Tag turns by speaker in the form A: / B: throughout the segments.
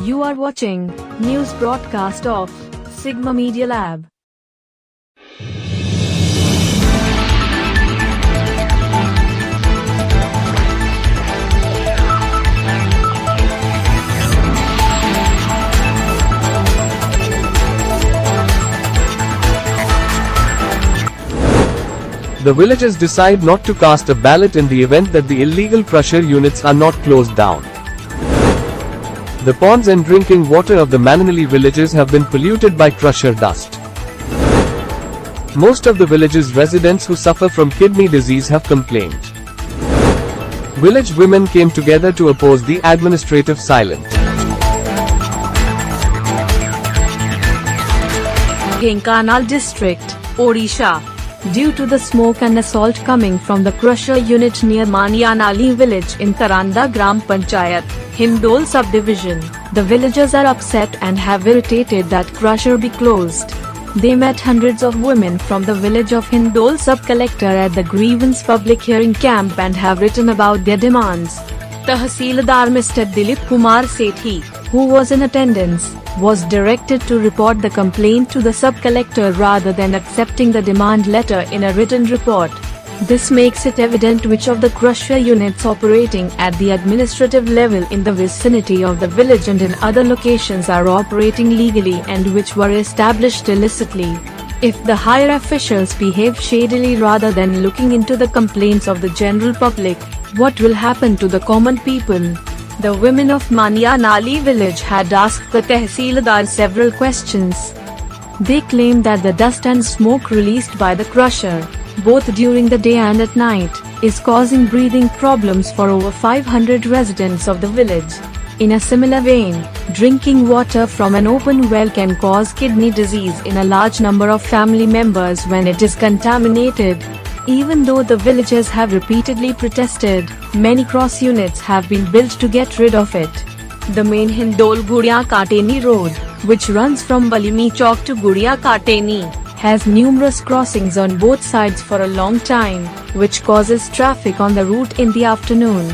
A: You are watching news broadcast of Sigma Media Lab.
B: The villagers decide not to cast a ballot in the event that the illegal crusher units are not closed down. The ponds and drinking water of the Manianali villages have been polluted by crusher dust. Most of the village's residents who suffer from kidney disease have complained. Village women came together to oppose the administrative silence.
A: Dhenkanal District, Odisha. Due to the smoke and assault coming from the crusher unit near Manianali village in Karanda Grampanchayat, Hindol Sub-Division, the villagers are upset and have irritated that crusher be closed. They met hundreds of women from the village of Hindol Sub Collector at the grievance public hearing camp and have written about their demands. Tahsildar Mr. Dillip Kumar Sethi, who was in attendance, was directed to report the complaint to the sub-collector rather than accepting the demand letter in a written report. This makes it evident which of the crusher units operating at the administrative level in the vicinity of the village and in other locations are operating legally and which were established illicitly. If the higher officials behave shadily rather than looking into the complaints of the general public, what will happen to the common people? The women of Manianali village had asked the Tahsildar several questions. They claimed that the dust and smoke released by the crusher, both during the day and at night, is causing breathing problems for over 500 residents of the village. In a similar vein, drinking water from an open well can cause kidney disease in a large number of family members when it is contaminated. Even though the villagers have repeatedly protested, many cross units have been built to get rid of it. The main Hindol-Gudiakatni road, which runs from Balimi Chowk to Gudiakatni, has numerous crossings on both sides for a long time, which causes traffic on the route in the afternoon.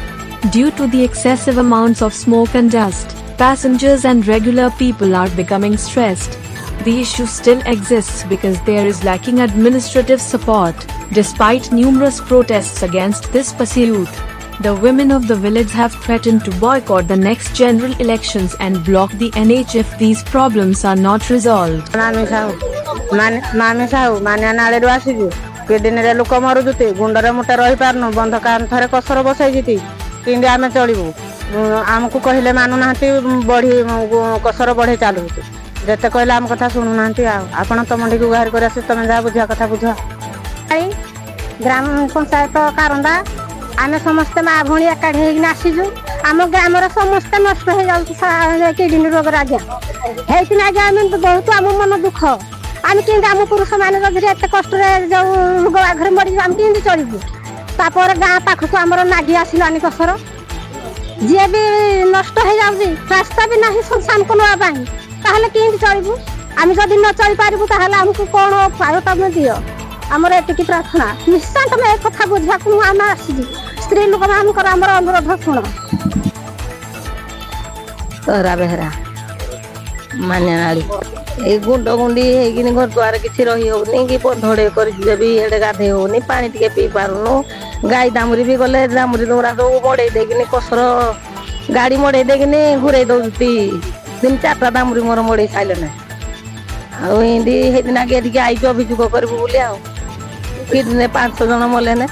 A: Due to the excessive amounts of smoke and dust, passengers and regular people are becoming stressed. The issue still exists because there is lacking administrative support. Despite numerous protests against this pursuit, the women of the village have threatened to boycott the next general elections and block the NH if these problems are not resolved.
C: Mami Sahu, Manianali Raut, Kedinere Luka Maruduti, Gundara Muta Roiparno, Bondakan Tarakosoro Bosajiti, India Metolibu, Amku Kohile Manunati, Body Kosoro Body Chalu. ଯେତେ କହିଲେ ଆମ କଥା ଶୁଣୁନାହାନ୍ତି ଆପଣ ତ ମଣ୍ଡିକୁ ବାହାର କରି ଆସି ତମେ ଯାହା ବୁଝିବା କଥା ବୁଝ ଗ୍ରାମ ପଞ୍ଚାୟତ କାରନ୍ଦା ଆମେ ସମସ୍ତେ ମା ଭଉଣୀ ଏକାଠି ହେଇକିନା ଆସିଛୁ ଆମ ଗ୍ରାମର ସମସ୍ତେ ନଷ୍ଟ ହେଇଯାଉଛି କିଡନୀ ରୋଗରେ ଆଜ୍ଞା ହେଇକିନା ଆଜ୍ଞା ଆମେ ବହୁତ ଆମ ମନ ଦୁଃଖ ଆମେ କେମିତି ଆମ ପୁରୁଷ ମାନେ ଯଦି ଏତେ କଷ୍ଟରେ ଯୋଉ ରୋଗ ଆଘରେ ମରିଯିବୁ ଆମେ କେମିତି ଚଳିବୁ ତାପରେ ଗାଁ ପାଖକୁ ଆମର ନାଗି ଆସିଲାନି କସର ଯିଏ ବି ନଷ୍ଟ ହେଇଯାଉଛି ରାସ୍ତା ବି ନାହିଁ ସଂସାନକୁ ନେବା ପାଇଁ ତାହେଲେ କେମିତି ଚଳିବୁ ଆମେ ଯଦି ନ ଚଳି ପାରିବୁ ତାହେଲେ ଆମକୁ କ'ଣ ଉପାୟ ତମେ ଦିଅ ଆମର ଏତିକି ପ୍ରାର୍ଥନା ନିଶ୍ଚୟ ତମେ ଏ କଥା ବୁଝିବାକୁ ଆମେ ଆସିଛୁ ସ୍ତ୍ରୀ ଲୋକମାନଙ୍କର ଆମର ଅନୁରୋଧ ଶୁଣ
D: Karanda Behera Manianali এই গুଣ୍ଡ ଗୁଣ୍ଡି ହେଇକିନି ଘର ଦ୍ୱାର କିଛି ରହି ହଉନି କି ପନ୍ଧଡେ କରିଯିବେ ବି ହେଡେ ଗାଧେଇ ହଉନି ପାଣି ଟିକେ ପିଇ ପାରୁନୁ ଗାଈ ଦାମୁରି ବି ଗଲେ ଦାମୁରି ଦୌରା ସବୁ ମଡେଇ ଦେଇକିନି କସର ଗାଡି ମଡେଇ ଦେଇକିନି ଘୁରେଇ ଦଉଛନ୍ତି 3-4ଟା ଦାମୁରି ମୋର ମଡେଇ ସାଇଲେ ନା ଆଉ ଏନ୍ତି ହେଇଦିନ ଆଗେ ଟିକେ ଆଇକି ଅଭିଯୋଗ କରିବୁ ବୋଲି ଆଉ କିଡନୀ 500 ଜଣ ମଲେ ନା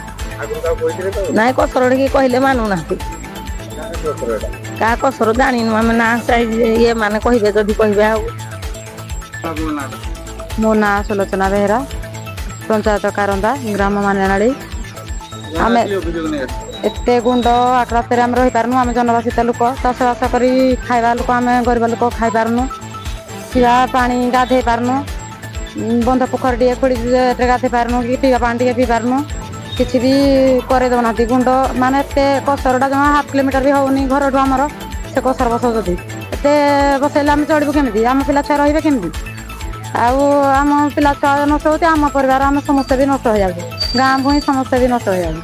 D: ନାଇଁ କସର ଟିକେ କହିଲେ ମାନୁନାହାନ୍ତି କାହା କସର ଜାଣିନୁ ଆମେ ନା ଇଏ ମାନେ କହିବେ ଯଦି କହିବେ ଆଉ
C: ମୋ ନାଁ ସୁଲୋଚନା ବେହେରା ପଞ୍ଚାୟତ କାରନ୍ଦା ଗ୍ରାମ ମାନିଆନାଳି ଆମେ ଏତେ ଗୁଣ୍ଡ ଆକ୍ରାନ୍ତରେ ଆମେ ରହିପାରୁନୁ ଆମେ ଜନବାସିତ ଲୋକ ଚାଷବାସ କରି ଖାଇବା ଲୋକ ଆମେ ଗରିବ ଲୋକ ଖାଇପାରୁନୁ ପିଇବା ପାଣି ଗାଧେଇ ପାରୁନୁ ବନ୍ଧ ପୋଖରୀ ଟିକେ ଖୋଳିରେ ଗାଧେଇ ପାରୁନୁ କି ପିଇବା ପାଣି ଟିକେ ପିଇ ପାରୁନୁ କିଛି ବି କରେଇ ଦେଉନାହାନ୍ତି ଗୁଣ୍ଡ ମାନେ ଏତେ କସରଟା ଜମା 1/2 କିଲୋମିଟର ବି ହଉନି ଘରଠୁ ଆମର ସେ କସର ବସଉଛନ୍ତି ଏତେ ବସେଇଲେ ଆମେ ଚଳିବୁ କେମିତି ଆମ ପିଲା ଛୁଆ ରହିବେ କେମିତି ଆଉ ଆମ ପିଲା ଛୁଆ ନଷ୍ଟ ହଉଛି ଆମ ପରିବାର ଆମେ ସମସ୍ତେ ବି ନଷ୍ଟ ହେଇଯାଉଛୁ ଗାଁ ଭୂଇଁ ସମସ୍ତେ ବି ନଷ୍ଟ ହେଇଯାଉଛି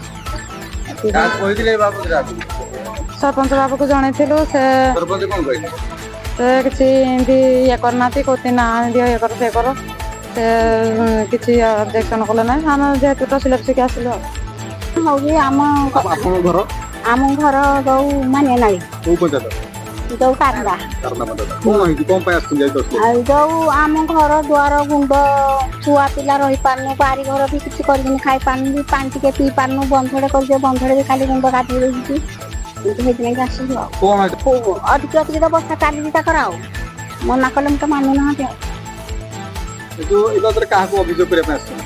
C: ସରପଞ୍ଚ ବାବୁକୁ ଜଣେଇଥିଲୁ ସେ ସେ କିଛି ଏମିତି ଇଏ କରିନାହାନ୍ତି, କହୁଛନ୍ତି ନା ଦିଅ ଇଏ କର ସେ କର, ସେ କିଛି ଅବଜେକ୍ସନ କଲେ ନାହିଁ। ଆମେ ଯେହେତୁ ତହସିଲଦାର ଶିଖି ଆସିଲୁ ଆଉ।
E: ହଉଛି
F: ଆପଣଙ୍କ ଘର
E: ଆମ ଘର ଯୋଉ ମାନିଆନାଳି
F: କୋଉ ପଞ୍ଚାୟତ?
E: ଯୋଉ କାରନ୍ଦା।
F: କାରନ୍ଦା ପଞ୍ଚାୟତ। କଣ ହେଇଛି, କଣ ପାଇଁ ଆସିଛନ୍ତି ଆଜି ତହସିଲ?
E: ଆଉ ଯୋଉ ଆମ ଘର ଦୁଆର ଗୁଣ୍ଡ, ଛୁଆ ପିଲା ରହିପାରୁନୁ, ବାରି ଘର ବି କିଛି କରିକିନି ଖାଇ ପାରୁନୁ, ପାଣି ଟିକେ ପିଇ ପାରୁନୁ, ବନ୍ଧରେ କରୁଛେ, ବନ୍ଧରେ ବି ଖାଲି ଗୁଣ୍ଡ ଗାଧେଇ ଦଉଛି। ଏମିତି ହେଇଥିପାଇଁ ଆସିଲୁ ଆଉ।
F: କଣ
E: ଅଧିକ ଅଧିକ ତ ବର୍ଷା ଚାଲିଛି ତାଙ୍କର ଆଉ, ମନା କଲେ ମୁଁ ତ ମାନୁନାହାନ୍ତି ଆଉ।
F: ଯୋଉ ଏ ବାବଦରେ କାହାକୁ ଅଭିଯୋଗ କରିବା ପାଇଁ ଆସିଛନ୍ତି?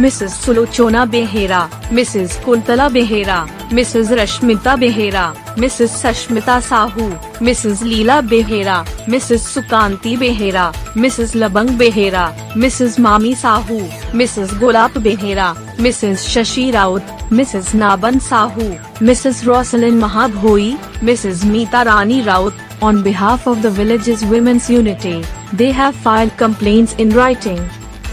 A: Mrs. Sulchana Behera, Mrs. Kuntala Behera, Mrs. Rashmita Behera, Mrs. Sasmita Sahu, Mrs. Leela Behera, Mrs. Sukanti Behera, Mrs. Labong Behera, Mrs. Mami Sahu, Mrs. Golap Behera, Mrs. Shashi Raut, Mrs. Nalban Sahu, Mrs. Rosalin Maha Bhoi, Mrs. Meeta Rani Raut. On behalf of the village's women's unity, they have filed complaints in writing.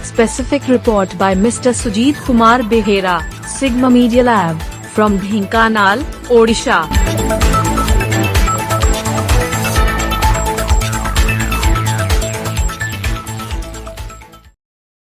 A: Specific report by Mr. Sujit Kumar Behera, Sigma Media Lab, from Dhenkanal, Odisha.